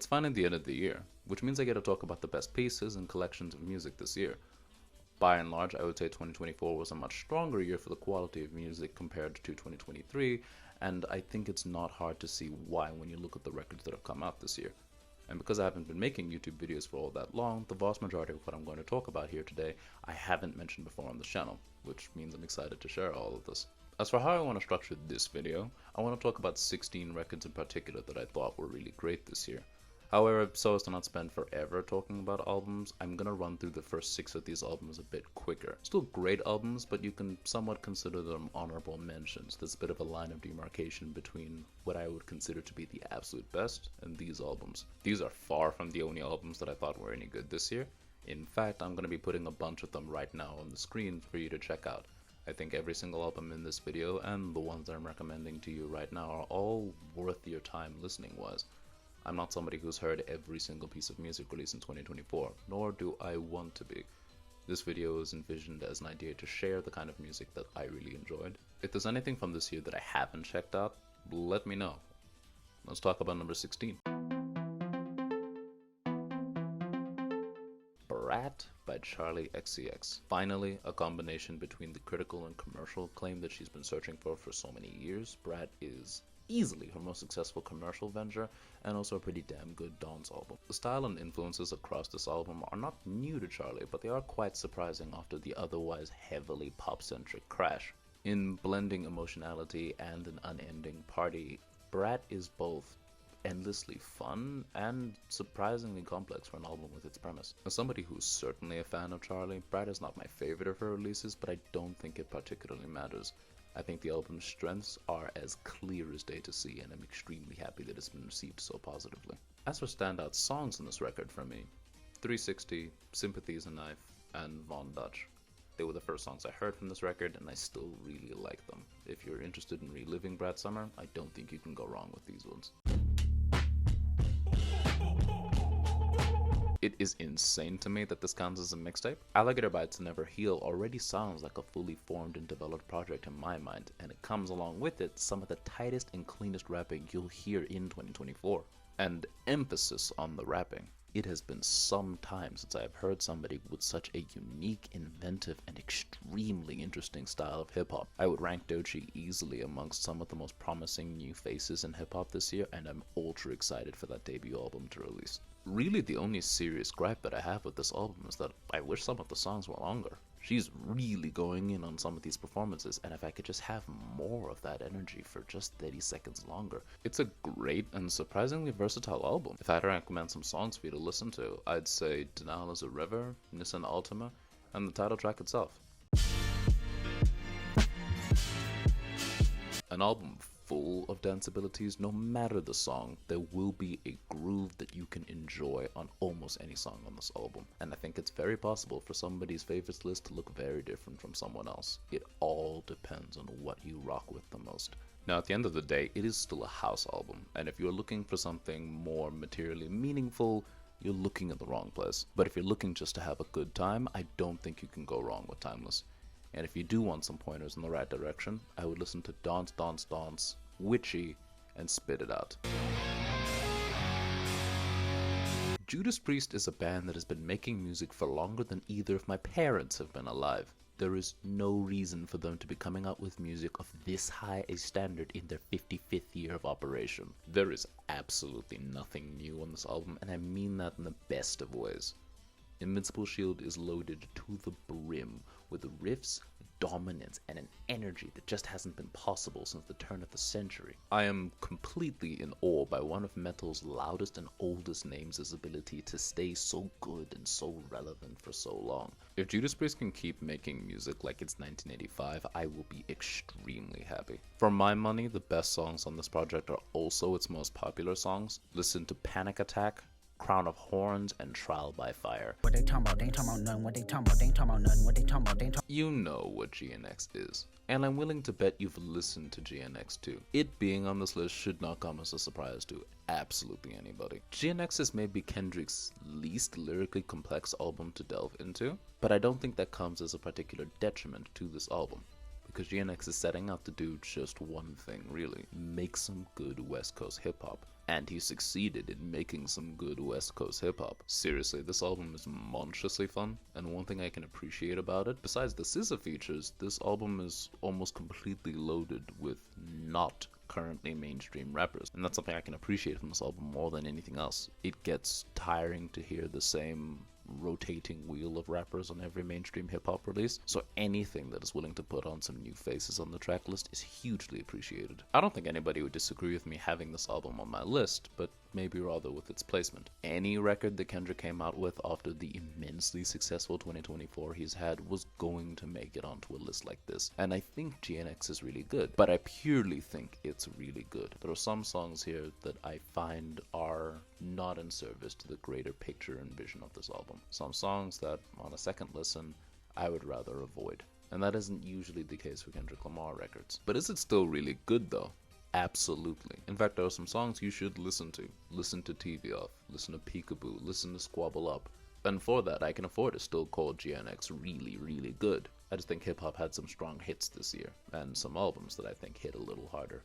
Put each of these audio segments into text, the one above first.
It's finally the end of the year, which means I get to talk about the best pieces and collections of music this year. By and large, I would say 2024 was a much stronger year for the quality of music compared to 2023, and I think it's not hard to see why when you look at the records that have come out this year. And because I haven't been making YouTube videos for all that long, the vast majority of what I'm going to talk about here today I haven't mentioned before on the channel, which means I'm excited to share all of this. As for how I want to structure this video, I want to talk about 16 records in particular that I thought were really great this year. However, so as to not spend forever talking about albums, I'm gonna run through the first 6 of these albums a bit quicker. Still great albums, but you can somewhat consider them honorable mentions. There's a bit of a line of demarcation between what I would consider to be the absolute best and these albums. These are far from the only albums that I thought were any good this year. In fact, I'm gonna be putting a bunch of them right now on the screen for you to check out. I think every single album in this video, and the ones that I'm recommending to you right now, are all worth your time listening wise. I'm not somebody who's heard every single piece of music released in 2024, nor do I want to be. This video is envisioned as an idea to share the kind of music that I really enjoyed. If there's anything from this year that I haven't checked out, let me know. Let's talk about number 16. Brat by Charli XCX. Finally, a combination between the critical and commercial acclaim that she's been searching for so many years. Brat is easily her most successful commercial venture, and also a pretty damn good dance album. The style and influences across this album are not new to Charli, but they are quite surprising after the otherwise heavily pop-centric crash. In blending emotionality and an unending party, Brat is both endlessly fun and surprisingly complex for an album with its premise. As somebody who's certainly a fan of Charli, Brat is not my favorite of her releases, but I don't think it particularly matters. I think the album's strengths are as clear as day to see, and I'm extremely happy that it's been received so positively. As for standout songs on this record for me, 360, Sympathy is a Knife, and Von Dutch. They were the first songs I heard from this record, and I still really like them. If you're interested in reliving Brat Summer, I don't think you can go wrong with these ones. It is insane to me that this counts as a mixtape. Alligator Bites Never Heal already sounds like a fully formed and developed project in my mind, and it comes along with it some of the tightest and cleanest rapping you'll hear in 2024. And emphasis on the rapping. It has been some time since I have heard somebody with such a unique, inventive, and extremely interesting style of hip-hop. I would rank Doechii easily amongst some of the most promising new faces in hip-hop this year, and I'm ultra excited for that debut album to release. Really, the only serious gripe that I have with this album is that I wish some of the songs were longer. She's really going in on some of these performances, and if I could just have more of that energy for just 30 seconds longer. It's a great and surprisingly versatile album. If I had to recommend some songs for you to listen to, I'd say Denial is a River, Nissan Altima, and the title track itself. An album full of dance abilities. No matter the song, there will be a groove that you can enjoy on almost any song on this album, and I think it's very possible for somebody's favorites list to look very different from someone else. It all depends on what you rock with the most. Now, at the end of the day, it is still a house album, and if you're looking for something more materially meaningful, you're looking in the wrong place. But if you're looking just to have a good time, I don't think you can go wrong with Timeless. And if you do want some pointers in the right direction, I would listen to Dance Dance Dance, Witchy, and Spit It Out. Judas Priest is a band that has been making music for longer than either of my parents have been alive. There is no reason for them to be coming out with music of this high a standard in their 55th year of operation. There is absolutely nothing new on this album, and I mean that in the best of ways. Invincible Shield is loaded to the brim with riffs, dominance, and an energy that just hasn't been possible since the turn of the century. I am completely in awe by one of metal's loudest and oldest names' ability to stay so good and so relevant for so long. If Judas Priest can keep making music like it's 1985, I will be extremely happy. For my money, the best songs on this project are also its most popular songs. Listen to Panic Attack, Crown of Horns, and Trial by Fire. What they talking about? They ain't talking about nothing. What they talking about? They ain't talking about nothing. What they talking about? They ain't talking. You know what GNX is, and I'm willing to bet you've listened to GNX too. It being on this list should not come as a surprise to absolutely anybody. GNX is maybe Kendrick's least lyrically complex album to delve into, but I don't think that comes as a particular detriment to this album, because GNX is setting out to do just one thing really: make some good West Coast hip hop. and he succeeded in making some good West Coast hip-hop. Seriously, this album is monstrously fun, and one thing I can appreciate about it, besides the SZA features, this album is almost completely loaded with not currently mainstream rappers, and that's something I can appreciate from this album more than anything else. It gets tiring to hear the same rotating wheel of rappers on every mainstream hip-hop release, so anything that is willing to put on some new faces on the track list is hugely appreciated. I don't think anybody would disagree with me having this album on my list, but maybe rather with its placement. Any record that Kendrick came out with after the immensely successful 2024 he's had was going to make it onto a list like this, and I think GNX is really good, but I purely think it's really good. There are some songs here that I find are not in service to the greater picture and vision of this album. Some songs that, on a second listen, I would rather avoid. And that isn't usually the case for Kendrick Lamar records. But is it still really good though? Absolutely. In fact, there are some songs you should listen to. Listen to TV Off, listen to Peekaboo, listen to Squabble Up. And for that, I can afford to still call GNX really, really good. I just think hip-hop had some strong hits this year, and some albums that I think hit a little harder.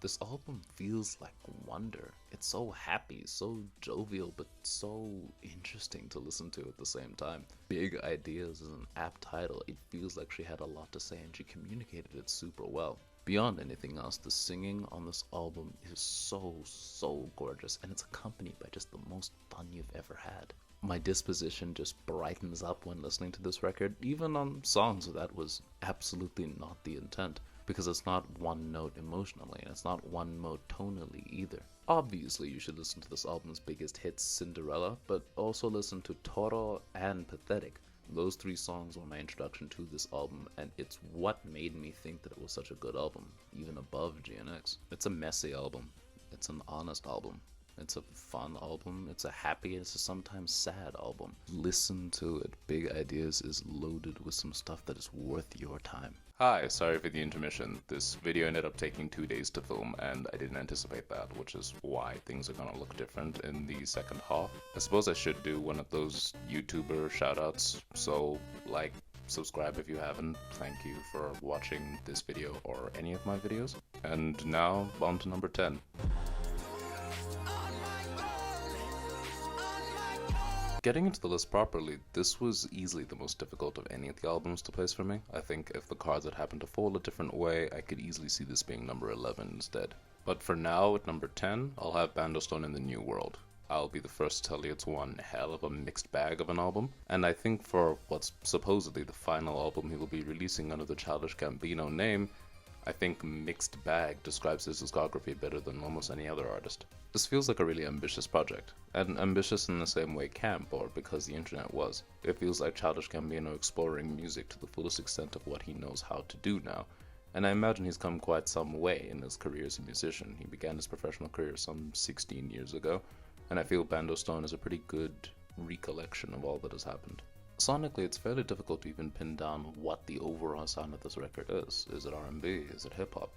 This album feels like wonder. It's so happy, so jovial, but so interesting to listen to at the same time. Big Ideas is an apt title. It feels like she had a lot to say and she communicated it super well. Beyond anything else, the singing on this album is so gorgeous, and it's accompanied by just the most fun you've ever had. My disposition just brightens up when listening to this record, even on songs where that was absolutely not the intent, because it's not one note emotionally, and it's not one note tonally either. Obviously, you should listen to this album's biggest hits, Cinderella, but also listen to Toro and Pathetic. Those three songs were my introduction to this album, and it's what made me think that it was such a good album, even above GNX. It's a messy album. It's an honest album. It's a fun album. It's a happy, it's a sometimes sad album. Listen to it. Big Ideas is loaded with some stuff that is worth your time. Hi, sorry for the intermission. This video ended up taking 2 days to film, and I didn't anticipate that, which is why things are gonna look different in the second half. I suppose I should do one of those YouTuber shoutouts, so like, subscribe if you haven't. Thank you for watching this video or any of my videos. And now, on to number 10. Getting into the list properly, this was easily the most difficult of any of the albums to place for me. I think if the cards had happened to fall a different way, I could easily see this being number 11 instead. But for now, at number 10, I'll have Bandostone in the New World. I'll be the first to tell you it's one hell of a mixed bag of an album, and I think for what's supposedly the final album he will be releasing under the Childish Gambino name, I think mixed bag describes his discography better than almost any other artist. This feels like a really ambitious project, and ambitious in the same way camp, or because the internet was. It feels like Childish Gambino exploring music to the fullest extent of what he knows how to do now, and I imagine he's come quite some way in his career as a musician. He began his professional career some 16 years ago, and I feel Bandostone is a pretty good recollection of all that has happened. Sonically, it's fairly difficult to even pin down what the overall sound of this record is. Is it R&B? Is it hip-hop?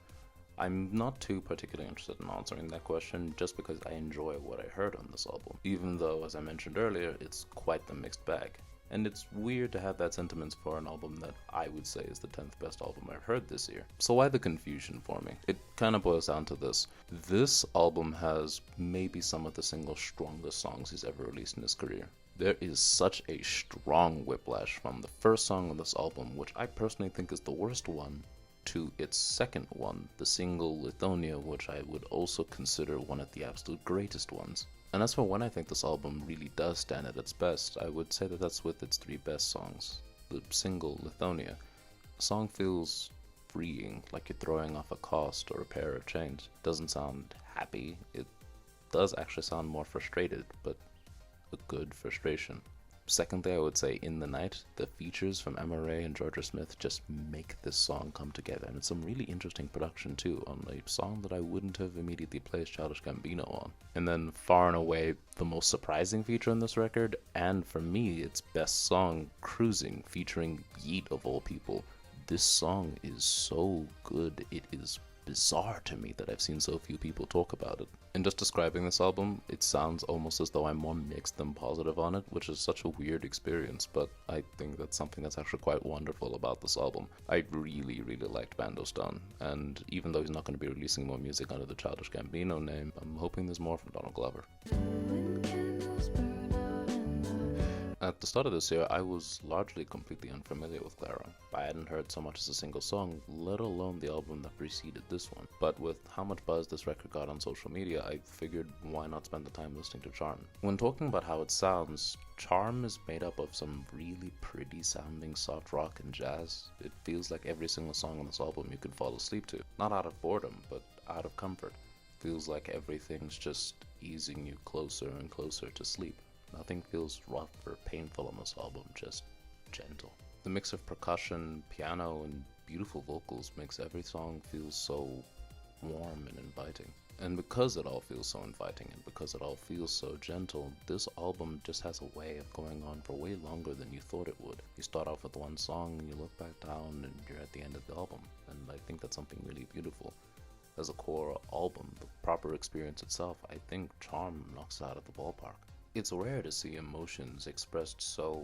I'm not too particularly interested in answering that question just because I enjoy what I heard on this album, even though, as I mentioned earlier, it's quite the mixed bag. And it's weird to have that sentiment for an album that I would say is the 10th best album I've heard this year. So why the confusion for me? It kind of boils down to this. This album has maybe some of the single strongest songs he's ever released in his career. There is such a strong whiplash from the first song on this album, which I personally think is the worst one, to its second one, the single Lithonia, which I would also consider one of the absolute greatest ones. And as for when I think this album really does stand at its best, I would say that that's with its three best songs. The single Lithonia. The song feels freeing, like you're throwing off a cost or a pair of chains. It doesn't sound happy, it does actually sound more frustrated, but a good frustration. Secondly, I would say In the Night. The features from Emma and Georgia Smith just make this song come together, and it's some really interesting production too on a song that I wouldn't have immediately placed Childish Gambino on. And then far and away the most surprising feature on this record, and for me its best song, Cruising, featuring Yeet of all people. This song is so good, it is bizarre to me that I've seen so few people talk about it. In just describing this album, it sounds almost as though I'm more mixed than positive on it, which is such a weird experience, but I think that's something that's actually quite wonderful about this album. I really, really liked Bando Stone, and even though he's not going to be releasing more music under the Childish Gambino name, I'm hoping there's more from Donald Glover. At the start of this year, I was largely completely unfamiliar with Clairo. I hadn't heard so much as a single song, let alone the album that preceded this one. But with how much buzz this record got on social media, I figured why not spend the time listening to Charm. When talking about how it sounds, Charm is made up of some really pretty sounding soft rock and jazz. It feels like every single song on this album you could fall asleep to. Not out of boredom, but out of comfort. Feels like everything's just easing you closer and closer to sleep. Nothing feels rough or painful on this album, just gentle. The mix of percussion, piano, and beautiful vocals makes every song feel so warm and inviting. And because it all feels so inviting and because it all feels so gentle, this album just has a way of going on for way longer than you thought it would. You start off with one song and you look back down and you're at the end of the album, and I think that's something really beautiful. As a core album, the proper experience itself, I think Charm knocks it out of the ballpark. It's rare to see emotions expressed so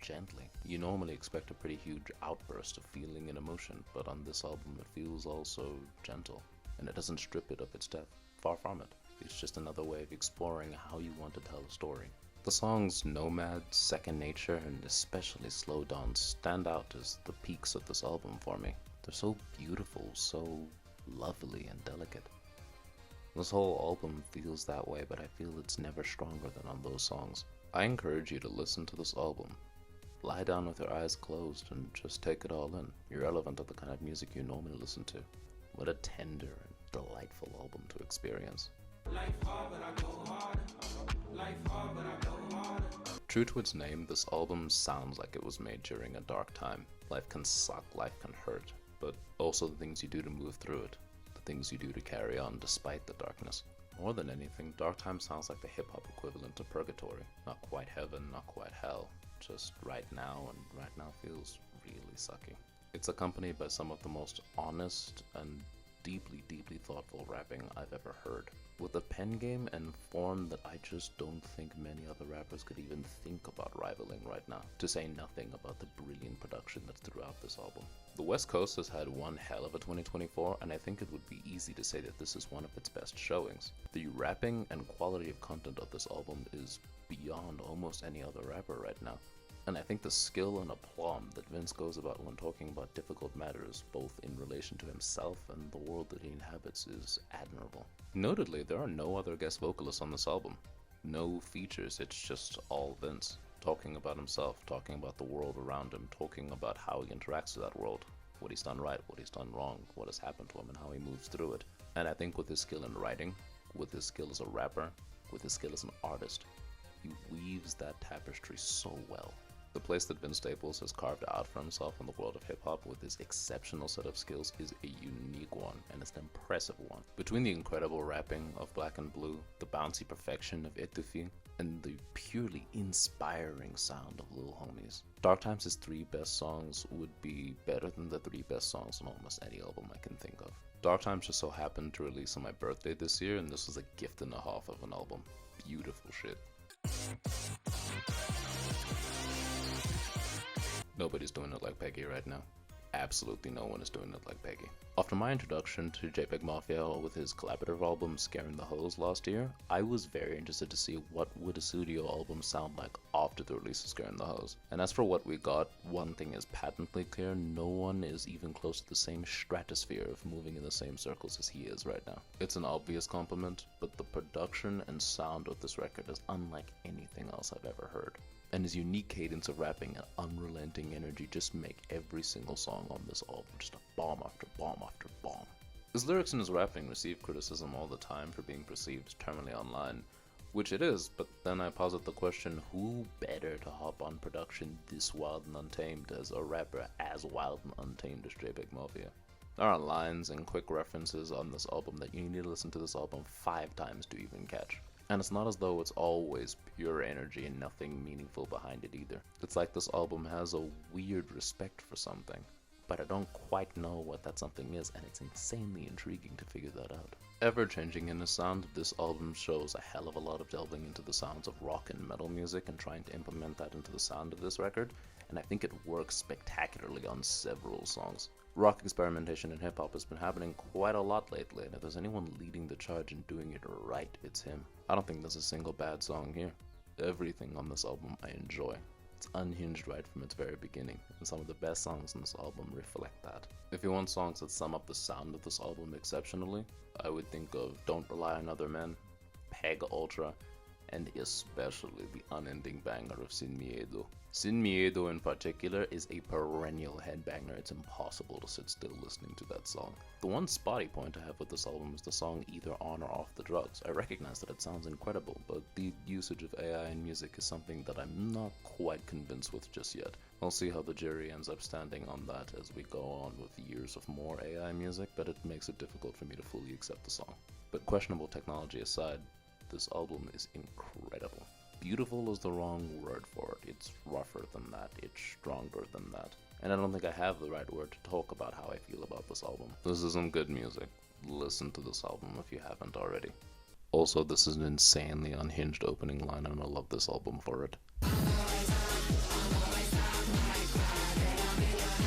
gently. You normally expect a pretty huge outburst of feeling and emotion, but on this album it feels also gentle, and it doesn't strip it of its depth. Far from it. It's just another way of exploring how you want to tell a story. The songs Nomad, Second Nature, and especially Slow Dawn stand out as the peaks of this album for me. They're so beautiful, so lovely and delicate. This whole album feels that way, but I feel it's never stronger than on those songs. I encourage you to listen to this album. Lie down with your eyes closed and just take it all in, irrelevant of the kind of music you normally listen to. What a tender and delightful album to experience. True to its name, this album sounds like it was made during a dark time. Life can suck, life can hurt, but also the things you do to move through it. Things you do to carry on despite the darkness. More than anything, Dark Time sounds like the hip-hop equivalent to purgatory. Not quite heaven, not quite hell. Just right now, and right now feels really sucky. It's accompanied by some of the most honest and deeply, deeply thoughtful rapping I've ever heard. With a pen game and form that I just don't think many other rappers could even think about rivaling right now, to say nothing about the brilliant production that's throughout this album. The West Coast has had one hell of a 2024, and I think it would be easy to say that this is one of its best showings. The rapping and quality of content of this album is beyond almost any other rapper right now. And I think the skill and aplomb that Vince goes about when talking about difficult matters, both in relation to himself and the world that he inhabits, is admirable. Notably, there are no other guest vocalists on this album. No features, it's just all Vince. Talking about himself, talking about the world around him, talking about how he interacts with that world, what he's done right, what he's done wrong, what has happened to him, and how he moves through it. And I think with his skill in writing, with his skill as a rapper, with his skill as an artist, he weaves that tapestry so well. The place that Vince Staples has carved out for himself in the world of hip-hop with his exceptional set of skills is a unique one, and it's an impressive one. Between the incredible rapping of Black and Blue, the bouncy perfection of Doechii, and the purely inspiring sound of Lil Homies, Dark Times' 3 best songs would be better than the 3 best songs on almost any album I can think of. Dark Times just so happened to release on my birthday this year, and this was a gift and a half of an album. Beautiful shit. Nobody's doing it like Peggy right now. Absolutely no one is doing it like Peggy. After my introduction to JPEGMAFIA with his collaborative album Scaring the Hoes last year, I was very interested to see what would a studio album sound like after the release of Scaring the Hoes. And as for what we got, one thing is patently clear: no one is even close to the same stratosphere of moving in the same circles as he is right now. It's an obvious compliment, but the production and sound of this record is unlike anything else I've ever heard. And his unique cadence of rapping and unrelenting energy just make every single song on this album just a bomb after bomb after bomb. His lyrics and his rapping receive criticism all the time for being perceived as terminally online, which it is, but then I posit the question, who better to hop on production this wild and untamed as a rapper as wild and untamed as JPEGMAFIA? There are lines and quick references on this album that you need to listen to this album 5 times to even catch. And it's not as though it's always pure energy and nothing meaningful behind it either. It's like this album has a weird respect for something. but I don't quite know what that something is, and it's insanely intriguing to figure that out. Ever-changing in its sound, this album shows a hell of a lot of delving into the sounds of rock and metal music and trying to implement that into the sound of this record, and I think it works spectacularly on several songs. Rock experimentation in hip-hop has been happening quite a lot lately, and if there's anyone leading the charge and doing it right, it's him. I don't think there's a single bad song here. Everything on this album I enjoy. It's unhinged right from its very beginning, and some of the best songs on this album reflect that. If you want songs that sum up the sound of this album exceptionally, I would think of Don't Rely on Other Men, Peg Ultra, and especially the unending banger of Sin Miedo. Sin Miedo in particular is a perennial headbanger. It's impossible to sit still listening to that song. The one spotty point I have with this album is the song Either On or Off the Drugs. I recognize that it sounds incredible, but the usage of AI in music is something that I'm not quite convinced with just yet. I'll see how the jury ends up standing on that as we go on with years of more AI music, but it makes it difficult for me to fully accept the song. But questionable technology aside, this album is incredible. Beautiful is the wrong word for it. It's rougher than that. It's stronger than that. And I don't think I have the right word to talk about how I feel about this album. This is some good music. Listen to this album if you haven't already. Also, this is an insanely unhinged opening line, and I love this album for it.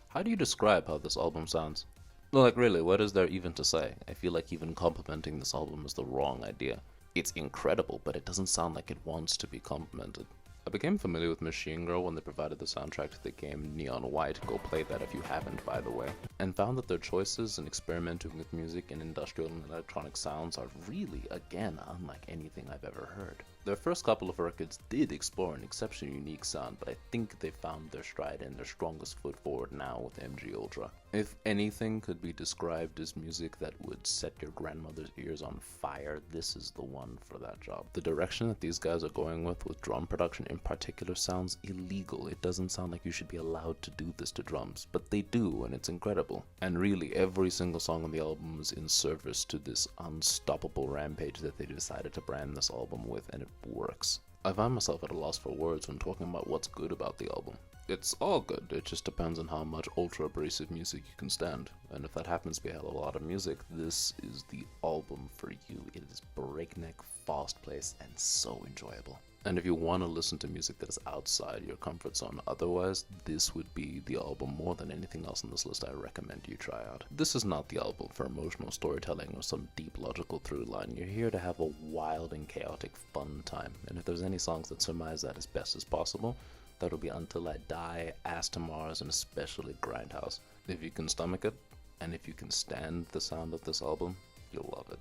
How do you describe how this album sounds? No, like really, what is there even to say? I feel like even complimenting this album is the wrong idea. It's incredible, but it doesn't sound like it wants to be complimented. I became familiar with Machine Girl when they provided the soundtrack to the game Neon White, go play that if you haven't by the way, and found that their choices in experimenting with music and industrial and electronic sounds are really, again, unlike anything I've ever heard. Their first couple of records did explore an exceptionally unique sound, but I think they found their stride and their strongest foot forward now with MG Ultra. If anything could be described as music that would set your grandmother's ears on fire, this is the one for that job. The direction that these guys are going with drum production in particular sounds illegal. It doesn't sound like you should be allowed to do this to drums, but they do, and it's incredible. And really, every single song on the album is in service to this unstoppable rampage that they decided to brand this album with, and it works. I find myself at a loss for words when talking about what's good about the album. It's all good, it just depends on how much ultra abrasive music you can stand, and if that happens to be a hell of a lot of music, this is the album for you. It is breakneck, fast-paced, and so enjoyable. And if you want to listen to music that is outside your comfort zone otherwise, this would be the album more than anything else on this list I recommend you try out. This is not the album for emotional storytelling or some deep logical through line. You're here to have a wild and chaotic fun time, and if there's any songs that surmise that as best as possible, that'll be Until I Die, Ass to Mars, and especially Grindhouse. If you can stomach it, and if you can stand the sound of this album, you'll love it.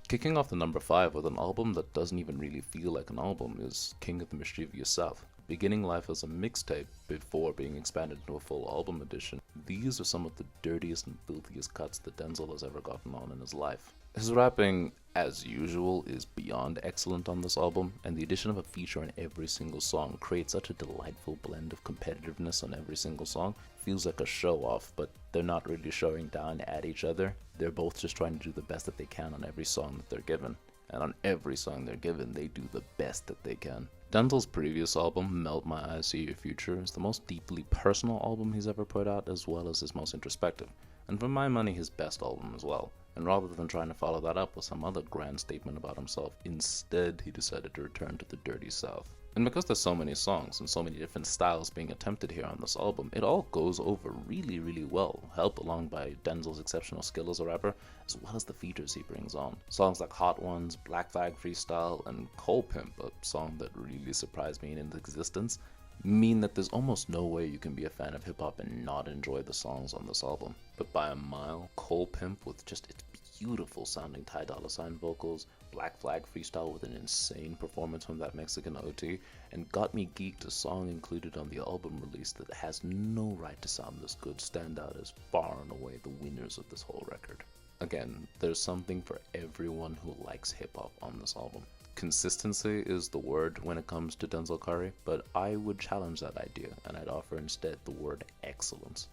Kicking off the number 5 with an album that doesn't even really feel like an album is King of the Mischievous South. Beginning life as a mixtape before being expanded into a full album edition, these are some of the dirtiest and filthiest cuts that Denzel has ever gotten on in his life. His rapping, as usual, is beyond excellent on this album, and the addition of a feature on every single song creates such a delightful blend of competitiveness on every single song. Feels like a show-off, but they're not really showing down at each other. They're both just trying to do the best that they can on every song that they're given. And on every song they're given, they do the best that they can. Denzel's previous album, Melt My Eyes See Your Future, is the most deeply personal album he's ever put out, as well as his most introspective. And for my money, his best album as well. And rather than trying to follow that up with some other grand statement about himself, instead he decided to return to the dirty South. And because there's so many songs and so many different styles being attempted here on this album, it all goes over really, really well, helped along by Denzel's exceptional skill as a rapper, as well as the features he brings on. Songs like Hot Ones, Black Flag Freestyle, and Coal Pimp, a song that really surprised me in its existence, mean that there's almost no way you can be a fan of hip-hop and not enjoy the songs on this album. But by a mile, Coal Pimp with just its beautiful sounding Ty Dolla $ign vocals, Black Flag Freestyle with an insane performance from that Mexican OT, and Got Me Geeked, a song included on the album release that has no right to sound this good, stand out as far and away the winners of this whole record. Again, there's something for everyone who likes hip-hop on this album. Consistency is the word when it comes to Denzel Curry, but I would challenge that idea, and I'd offer instead the word excellence.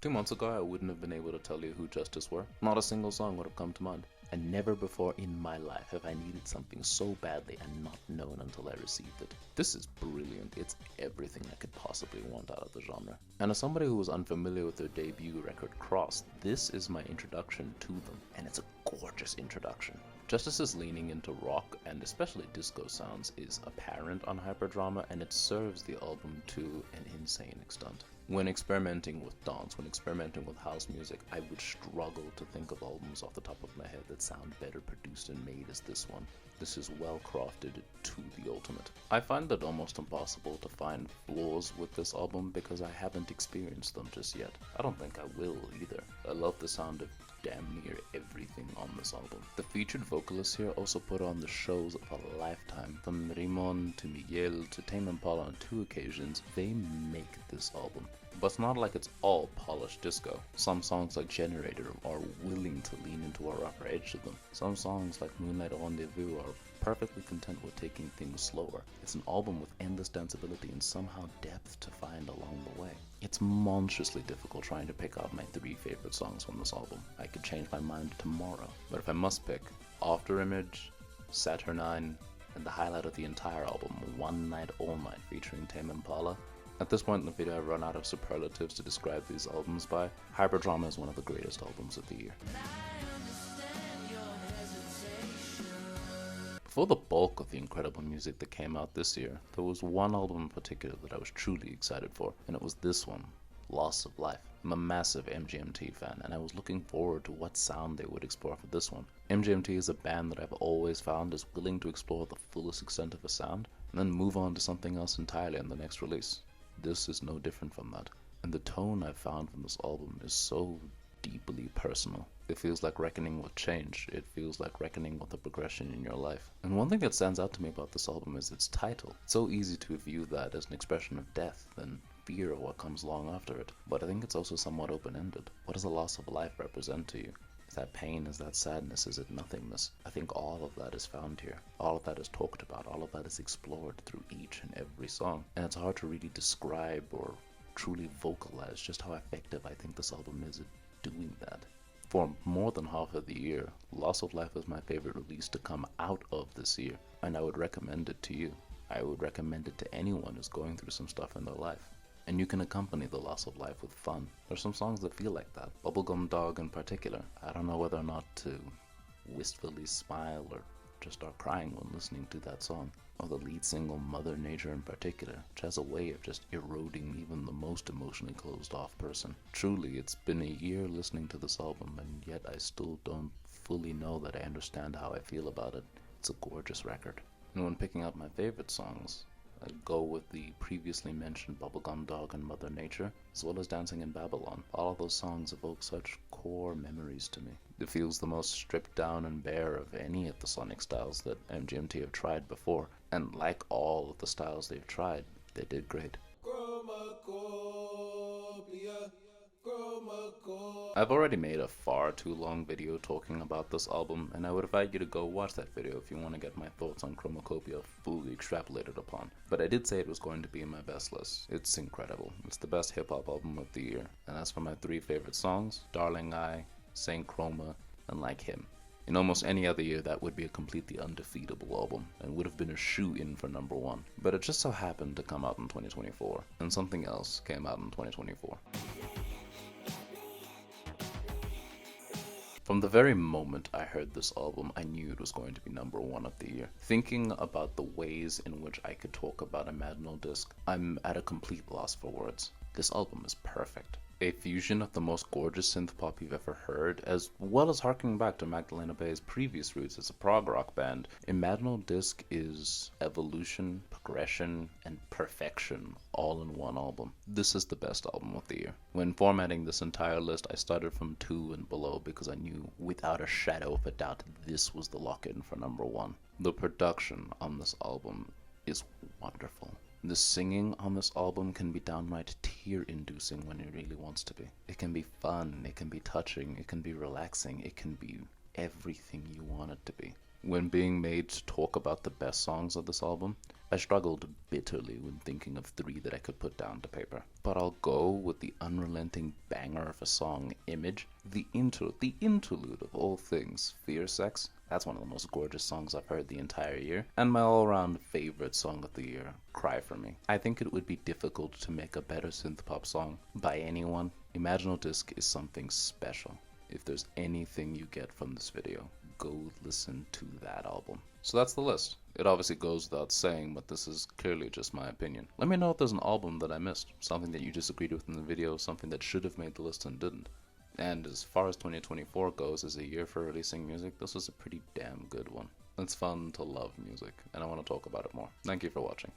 2 months ago, I wouldn't have been able to tell you who Justice were. Not a single song would have come to mind. And never before in my life have I needed something so badly and not known until I received it. This is brilliant. It's everything I could possibly want out of the genre. And as somebody who was unfamiliar with their debut record, Cross, this is my introduction to them, and it's a gorgeous introduction. Justice's leaning into rock and especially disco sounds is apparent on Hyperdrama, and it serves the album to an insane extent. When experimenting with dance, when experimenting with house music, I would struggle to think of albums off the top of my head that sound better produced and made as this one. This is well crafted to the ultimate. I find it almost impossible to find flaws with this album because I haven't experienced them just yet. I don't think I will either. I love the sound of damn near everything on this album. The featured vocalists here also put on the shows of a lifetime. From Rimon to Miguel to Tame Impala on 2 occasions, they make this album. But it's not like it's all polished disco. Some songs like Generator are willing to lean into a rougher edge to them. Some songs like Moonlight Rendezvous are perfectly content with taking things slower. It's an album with endless danceability and somehow depth to find along the way. It's monstrously difficult trying to pick out my 3 favorite songs from this album. I could change my mind tomorrow, but if I must pick, After Image, Saturnine, and the highlight of the entire album, One Night All Night featuring Tame Impala. At this point in the video, I've run out of superlatives to describe these albums by. Hyperdrama is one of the greatest albums of the year. For the bulk of the incredible music that came out this year, there was one album in particular that I was truly excited for, and it was this one, Loss of Life. I'm a massive MGMT fan, and I was looking forward to what sound they would explore for this one. MGMT is a band that I've always found is willing to explore the fullest extent of a sound, and then move on to something else entirely in the next release. This is no different from that, and the tone I've found from this album is so deeply personal. It feels like reckoning with change. It feels like reckoning with the progression in your life. And one thing that stands out to me about this album is its title. It's so easy to view that as an expression of death and fear of what comes along after it, but I think it's also somewhat open-ended. What does a loss of life represent to you? Is that pain? Is that sadness? Is it nothingness? I think all of that is found here. All of that is talked about. All of that is explored through each and every song. And it's hard to really describe or truly vocalize just how effective I think this album is at doing that. For more than half of the year, Loss of Life is my favorite release to come out of this year, and I would recommend it to you. I would recommend it to anyone who's going through some stuff in their life. And you can accompany the loss of life with fun. There's some songs that feel like that. Bubblegum Dog in particular. I don't know whether or not to wistfully smile or just start crying when listening to that song. Or the lead single Mother Nature in particular, which has a way of just eroding even the most emotionally closed off person. Truly, it's been a year listening to this album, and yet I still don't fully know that I understand how I feel about it. It's a gorgeous record. And when picking out my favorite songs, I'd go with the previously mentioned Bubblegum Dog and Mother Nature, as well as Dancing in Babylon. All of those songs evoke such core memories to me. It feels the most stripped down and bare of any of the sonic styles that MGMT have tried before, and like all of the styles they've tried, they did great. I've already made a far too long video talking about this album, and I would invite you to go watch that video if you want to get my thoughts on CHROMAKOPIA fully extrapolated upon. But I did say it was going to be in my best list. It's incredible. It's the best hip-hop album of the year. And as for my 3 favorite songs, Darling I, Saint Chroma, and Like Him. In almost any other year, that would be a completely undefeatable album, and would have been a shoe-in for #1. But it just so happened to come out in 2024, and something else came out in 2024. From the very moment I heard this album, I knew it was going to be #1 of the year. Thinking about the ways in which I could talk about Imaginal disc, I'm at a complete loss for words. This album is perfect. A fusion of the most gorgeous synth pop you've ever heard, as well as harking back to Magdalena Bay's previous roots as a prog rock band. Imaginal disc is evolution, progression, and perfection all in one album. This is the best album of the year. When formatting this entire list, I started from 2 and below because I knew without a shadow of a doubt this was the lock-in for #1. The production on this album is wonderful. The singing on this album can be downright tear-inducing when it really wants to be. It can be fun, it can be touching, it can be relaxing, it can be everything you want it to be. When being made to talk about the best songs of this album, I struggled bitterly when thinking of 3 that I could put down to paper. But I'll go with the unrelenting banger of a song, Image, the interlude of all things, Fear Sex. That's one of the most gorgeous songs I've heard the entire year. And my all-around favorite song of the year, Cry For Me. I think it would be difficult to make a better synth-pop song by anyone. Imaginal Disc is something special. If there's anything you get from this video, go listen to that album. So that's the list. It obviously goes without saying, but this is clearly just my opinion. Let me know if there's an album that I missed, something that you disagreed with in the video, something that should have made the list and didn't. And as far as 2024 goes as a year for releasing music, this was a pretty damn good one. It's fun to love music, and I want to talk about it more. Thank you for watching.